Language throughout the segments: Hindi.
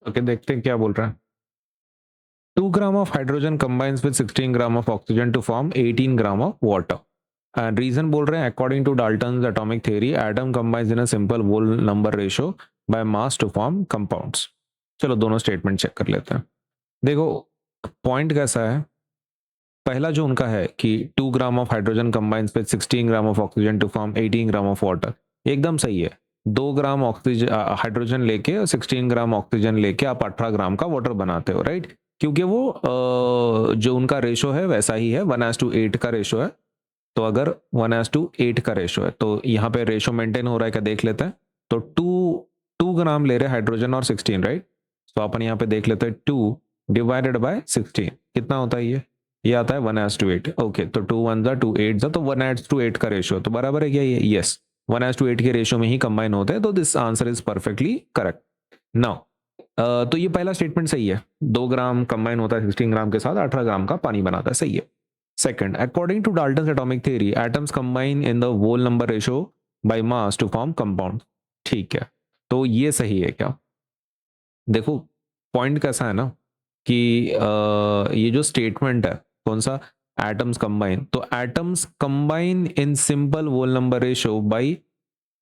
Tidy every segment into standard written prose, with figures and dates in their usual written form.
ओके, देखते हैं क्या बोल रहा है। 2 gram of hydrogen combines with 16 gram of oxygen to form 18 gram of water. And reason बोल रहे हैं according to Dalton's atomic theory, atom combines in a simple whole number ratio by mass to form compounds. चलो दोनों स्टेटमेंट चेक कर लेते हैं। देखो पॉइंट कैसा है, पहला जो उनका है कि 2 gram of hydrogen combines with 16 gram of oxygen to form 18 gram of water, एकदम सही है। 2 ग्राम ऑक्सीजन हाइड्रोजन लेके और 16 ग्राम ऑक्सीजन लेके आप 18 ग्राम का वाटर बनाते हो, राइट? क्योंकि वो जो उनका रेशो है वैसा ही है, 1:8 का रेशो है। तो अगर 1:8 का रेशो है तो यहाँ पे रेशो मेंटेन हो रहा है क्या देख लेते हैं। तो 2 ग्राम ले रहे हाइड्रोजन और 16, राइट? तो अपन यहाँ पे देख लेते हैं 2 डिवाइडेड बाय 16 कितना होता है, ये आता है 1:8। ओके, तो 2 1 जा 2 8 जा, तो 1:8 का रेशियो तो बराबर है क्या ये? यस, 1:8 के रेशियो में ही कंबाइन होते हैं। तो this answer is perfectly correct. Now तो ये पहला स्टेटमेंट सही है, 2 ग्राम कंबाइन होता है 16 ग्राम के साथ, 18 ग्राम का पानी बनाता है, सही है। Second, according to Dalton's atomic theory, atoms combine in the whole number ratio by mass to form compound. ठीक है, तो ये सही है क्या? देखो पॉइंट कैसा है ना कि ये जो स्टेटमेंट है कौन सा, एटम्स कंबाइन, तो atoms combine in simple whole number ratio by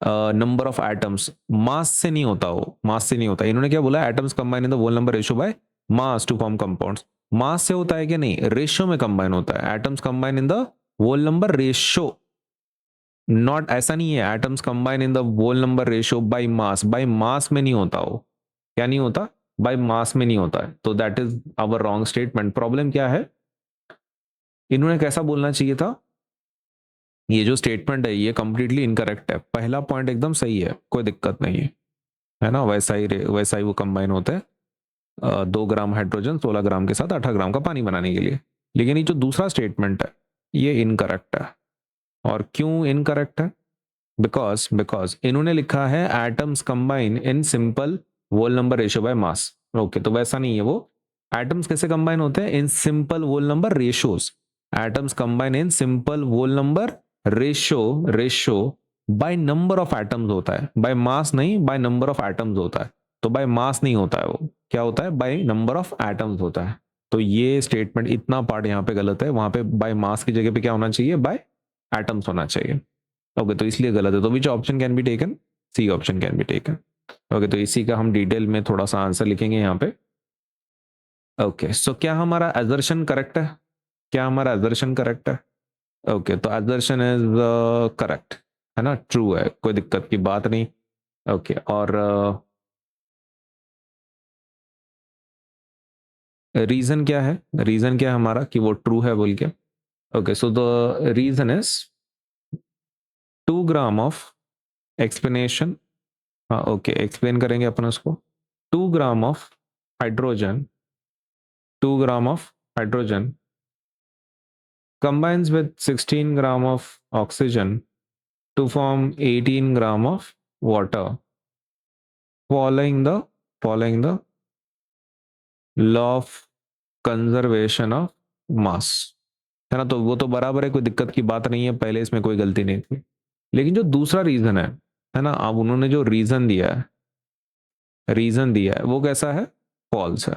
number of atoms, mass से नहीं होता, वो मास से नहीं होता। इन्होंने क्या बोला, atoms combine in the whole number ratio by mass to form compounds. Mass से होता है कि नहीं, रेशियो में कंबाइन होता है। Atoms combine in the whole number ratio, not ऐसा नहीं है atoms combine in the whole number ratio by mass में नहीं होता वो, क्या नहीं होता, बाय मास में नहीं होता है। तो that is our wrong statement. Problem क्या है, इन्होंने कैसा बोलना चाहिए था, ये जो स्टेटमेंट है ये कंप्लीटली इनकरेक्ट है। पहला पॉइंट एकदम सही है, कोई दिक्कत नहीं है ना, वैसा ही वो कंबाइन होता है 2 ग्राम हाइड्रोजन 16 ग्राम के साथ 18 ग्राम का पानी बनाने के लिए। लेकिन ये जो दूसरा स्टेटमेंट है ये इनकरेक्ट है। और क्यों इनकरेक्ट है? बिकॉज इन्होंने लिखा है atoms combine in simple whole number ratio by mass. Okay, तो वैसा नहीं है वो। एटम्स कैसे कंबाइन होते हैं? In simple whole number ratios. Atoms combine in simple whole number ratio by number of atoms होता है, बाय मास नहीं, बाय नंबर ऑफ एटम्स होता है। तो बाय मास नहीं होता है वो, क्या होता है, बाय नंबर ऑफ एटम्स होता है। तो ये स्टेटमेंट इतना पार्ट यहाँ पे गलत है, वहां पे बाय मास की जगह पे क्या होना चाहिए, बाय एटम्स होना चाहिए। ओके, तो इसलिए गलत है। तो which option can be taken? C option can be taken. Okay, तो इसी का हम डिटेल में थोड़ा सा आंसर लिखेंगे यहाँ पे। ओके, सो क्या हमारा एजर्शन करेक्ट है? क्या हमारा एजर्शन करेक्ट है? ओके, तो एजर्शन इज करेक्ट है ना, ट्रू है, कोई दिक्कत की बात नहीं। ओके, और रीजन क्या है? रीजन क्या है हमारा कि वो ट्रू है बोल के? Okay, so the reason is 2 gram of explanation. हाँ ओके, एक्सप्लेन करेंगे अपन उसको। 2 gram of hydrogen 2 gram of hydrogen combines with 16 gram of oxygen to form 18 gram of water following the law of conservation of mass, है ना। तो वो तो बराबर है, कोई दिक्कत की बात नहीं है, पहले इसमें कोई गलती नहीं थी। लेकिन जो दूसरा रीजन है ना, अब उन्होंने जो रीजन दिया है वो कैसा है, फॉल्स है।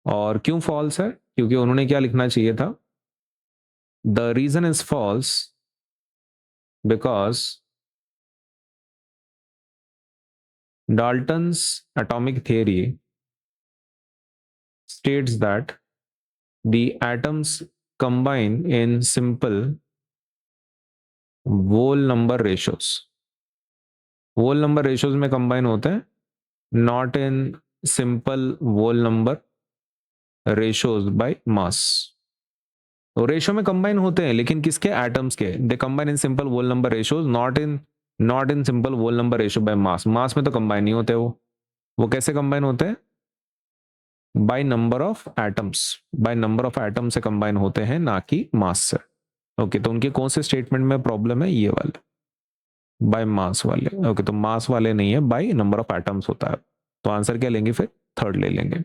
और क्यों फॉल्स है? क्योंकि उन्होंने क्या लिखना चाहिए था, the reason is false because Dalton's atomic theory states that the atoms combine in simple whole number ratios. whole number ratios में combine होते हैं, not in simple whole number ratios by mass. तो रेशियो में कंबाइन होते हैं लेकिन किसके, एटम्स के। They combine in simple whole number ratios, not in simple whole number ratio by mass. Mass में तो कंबाइन नहीं होते वो कैसे कंबाइन होते हैं, bye number of atoms, bye number of atom से कंबाइन होते हैं, ना कि मास से। ओके, तो उनके कौन से स्टेटमेंट में प्रॉब्लम है, ये वाले बाय मास वाले। ओके, तो मास वाले नहीं है, बाय नंबर ऑफ एटम्स होता है। तो आंसर क्या लेंगे फिर, थर्ड ले लेंगे।